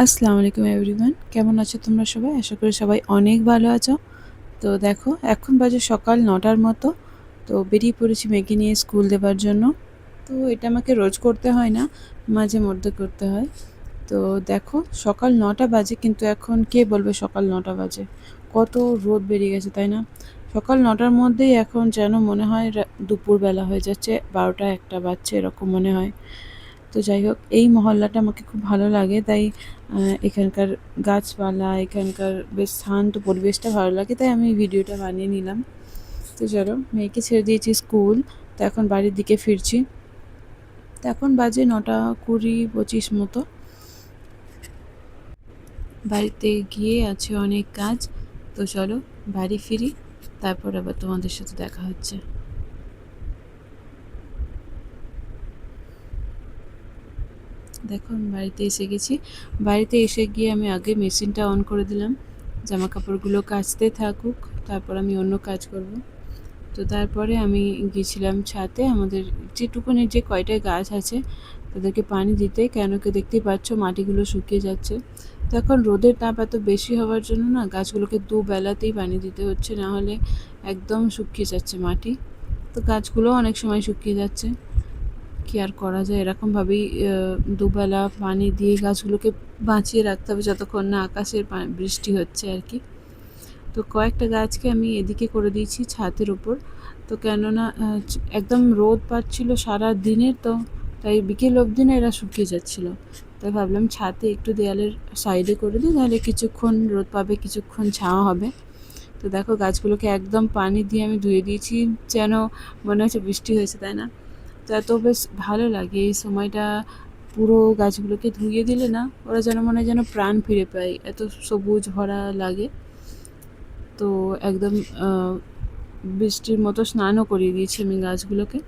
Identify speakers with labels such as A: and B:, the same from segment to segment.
A: আসসালামু আলাইকুম এভরিওয়ান, কেমন আছো তোমরা সবাই? আশা করি সবাই অনেক ভালো আছো। তো দেখো, এখন বাজে সকাল 9টার মতো। তো বেরিয়ে পড়েছি মেয়েকে নিয়ে স্কুল দেওয়ার জন্য। তো এটা আমাকে রোজ করতে হয় না, মাঝে মধ্যে করতে হয়। তো দেখো, সকাল 9টা বাজে, কিন্তু এখন কে বলবে সকাল 9টা বাজে? কত রোদ বেরিয়ে গেছে, তাই না? সকাল 9টার মধ্যেই এখন যেন মনে হয় দুপুরবেলা হয়ে যাচ্ছে, 12টা 1টা বাজছে এরকম মনে হয়। তো যাই হোক, এই মহল্লাটা আমাকে খুব ভালো লাগে, তাই এখানকার গাছপালা, এখানকার বেশ শান্ত পরিবেশটা ভালো লাগে, তাই আমি ভিডিওটা বানিয়ে নিলাম। তো চলো, মেয়েকে ছেড়ে দিয়েছি স্কুল, তো এখন বাড়ির দিকে ফিরছি। তো এখন বাজে 9টা 20-25 মতো। বাড়িতে গিয়ে আছে অনেক কাজ। তো চলো বাড়ি ফিরি, তারপর আবার তোমাদের সাথে দেখা হচ্ছে। দেখো, আমি বাড়িতে এসে গেছি। বাড়িতে এসে গিয়ে আমি আগে মেশিনটা অন করে দিলাম, জামা কাপড়গুলো কাচতে থাকুক, তারপর আমি অন্য কাজ করব। তো তারপরে আমি গিয়েছিলাম ছাদে, আমাদের যেটুকুনি যে কয়টা গাছ আছে তাদেরকে পানি দিতে, কেন কি দেখতেই পাচ্ছ মাটিগুলো শুকিয়ে যাচ্ছে। তো এখন রোদের তাপ এত বেশি হওয়ার জন্য না, গাছগুলোকে দুবেলাতেই পানি দিতে হচ্ছে, না হলে একদম শুকিয়ে যাচ্ছে মাটি। তো গাছগুলোও অনেক সময় শুকিয়ে যাচ্ছে, কি আর করা যায়, এরকমভাবেই দুবেলা পানি দিয়ে গাছগুলোকে বাঁচিয়ে রাখতে হবে যতক্ষণ না আকাশের বৃষ্টি হচ্ছে আর কি। তো কয়েকটা গাছকে আমি এদিকে করে দিয়েছি ছাদের উপর। তো কেননা একদম রোদ পাচ্ছিল সারা দিনের, তো তাই বিকেল অবধি না এরা শুকিয়ে যাচ্ছিলো। তাই ভাবলাম ছাদে একটু দেয়ালের সাইডে করে দিই, তাহলে কিছুক্ষণ রোদ পাবে, কিছুক্ষণ ছাওয়া হবে। তো দেখো, গাছগুলোকে একদম পানি দিয়ে আমি ধুয়ে দিয়েছি, যেন মনে হচ্ছে বৃষ্টি হয়েছে, তাই না? তো এত বেশ ভালো লাগে এই সময়টা, পুরো গাছগুলোকে ধুয়ে দিলে না, ওরা যেন মনে হয় যেন প্রাণ ফিরে পায়, এত সবুজ ভরা লাগে। তো একদম বৃষ্টির মতো স্নানও করিয়ে দিয়েছি আমি গাছগুলোকে।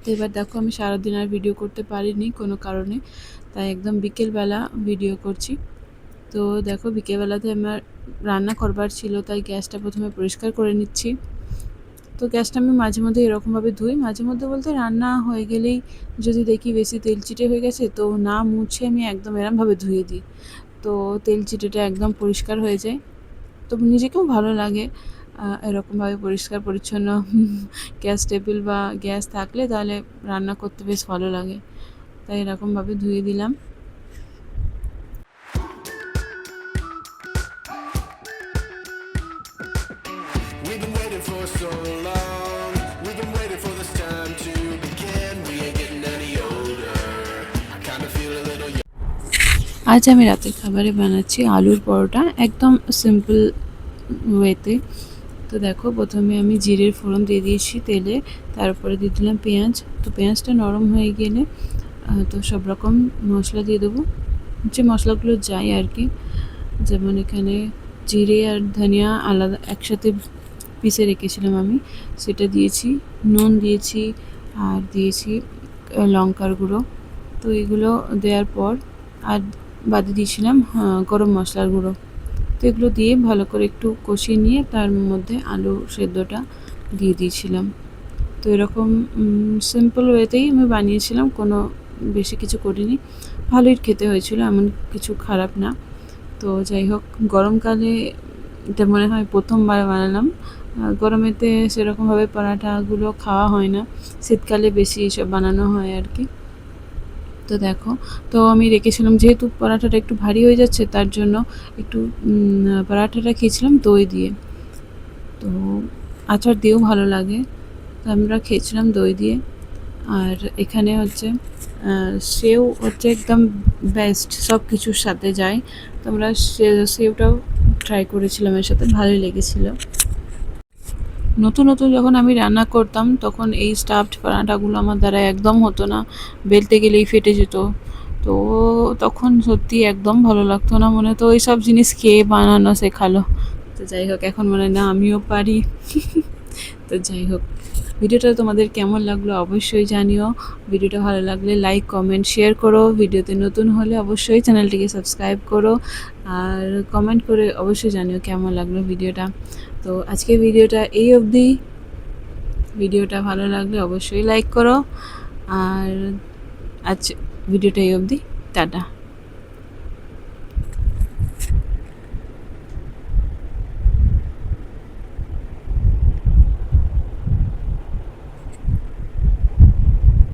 A: তো এবার দেখো, আমি সারাদিন আর ভিডিও করতে পারিনি কোনো কারণে, তাই একদম বিকেলবেলা ভিডিও করছি। তো দেখো, বিকেলবেলাতে আমার রান্না করবার ছিল, তাই গ্যাসটা প্রথমে পরিষ্কার করে নিচ্ছি। তো গ্যাসটা আমি মাঝে মধ্যে এরকমভাবে ধুই, মাঝে মধ্যে বলতে রান্না হয়ে গেলেই যদি দেখি বেশি তেল চিটে হয়ে গেছে, তো না মুছে আমি একদম এরমভাবে ধুয়ে দিই, তো তেল চিটেটা একদম পরিষ্কার হয়ে যায়। তো নিজেকেও ভালো লাগে এরকমভাবে পরিষ্কার পরিচ্ছন্ন গ্যাস টেবিল বা গ্যাস থাকলে, তাহলে রান্না করতে বেশ ভালো লাগে, তাই এরকমভাবে ধুয়ে দিলাম। We've been waiting for so long. We've been waiting for this time to begin. We ain't getting any older. I kind of feel a little young. আজ আমি রাতের খাবারে বানাচ্ছি আলুর পরোটা, একদম সিম্পল ওয়েতে। তো দেখো, প্রথমে আমি জিরের ফোড়ন দিয়ে দিয়েছি তেলে, তারপরে দিয়ে দিলাম পেঁয়াজ। তো পেঁয়াজটা নরম হয়ে গেলে তো সব রকম মশলা দিয়ে দেবো, যে মশলাগুলো যায় আর কি। যেমন এখানে জিরে আর ধনিয়া আলাদা একসাথে পিষে রেখেছিলাম আমি, সেটা দিয়েছি, নুন দিয়েছি, আর দিয়েছি লঙ্কার গুঁড়ো। তো এগুলো দেওয়ার পর আর বাদে দিয়েছিলাম গরম মশলার গুঁড়ো। তো এগুলো দিয়ে ভালো করে একটু কষিয়ে নিয়ে তার মধ্যে আলু সেদ্ধটা দিয়ে দিয়েছিলাম। তো এরকম সিম্পল ওয়েতেই আমি বানিয়েছিলাম, কোনো বেশি কিছু করিনি। ভালোই খেতে হয়েছিল, এমন কিছু খারাপ না। তো যাই হোক, গরমকালে এটা মনে হয় প্রথমবার বানালাম। গরমেতে সেরকমভাবে পরাঠাগুলো খাওয়া হয় না, শীতকালে বেশি এসব বানানো হয় আর কি। তো দেখো, তো আমি রেখেছিলাম, যেহেতু পরাঠাটা একটু ভারী হয়ে যাচ্ছে, তার জন্য একটু পরাঠাটা খেয়েছিলাম দই দিয়ে। তো আচার দিয়েও ভালো লাগে, তো আমরা খেয়েছিলাম দই দিয়ে। আর এখানে হচ্ছে সেও হচ্ছে একদম বেস্ট, সব কিছুর সাথে যায়। তো আমরা সেওটাও ট্রাই করেছিলাম, এর সাথে ভালোই লেগেছিল। নতুন নতুন যখন আমি রান্না করতাম, তখন এই স্টাফড পরাঠাগুলো আমার দ্বারা একদম হতো না, বেলতে গেলেই ফেটে যেত। তো তখন সত্যি একদম ভালো লাগতো না, মনে হতো ওই সব জিনিস খেয়ে বানানো শেখালো। তো যাই হোক, এখন মনে হয় না আমিও পারি। তো যাই হোক, ভিডিওটা তোমাদের কেমন লাগলো অবশ্যই জানিও। ভিডিওটা ভালো লাগলে লাইক কমেন্ট শেয়ার করো। ভিডিওতে নতুন হলে অবশ্যই চ্যানেলটিকে সাবস্ক্রাইব করো, আর কমেন্ট করে অবশ্যই জানিও কেমন লাগলো ভিডিওটা। তো আজকে ভিডিওটা এই অবধি। ভিডিওটা ভালো লাগলে অবশ্যই লাইক করো, আর আজ ভিডিওটা এই অবধি। টাটা।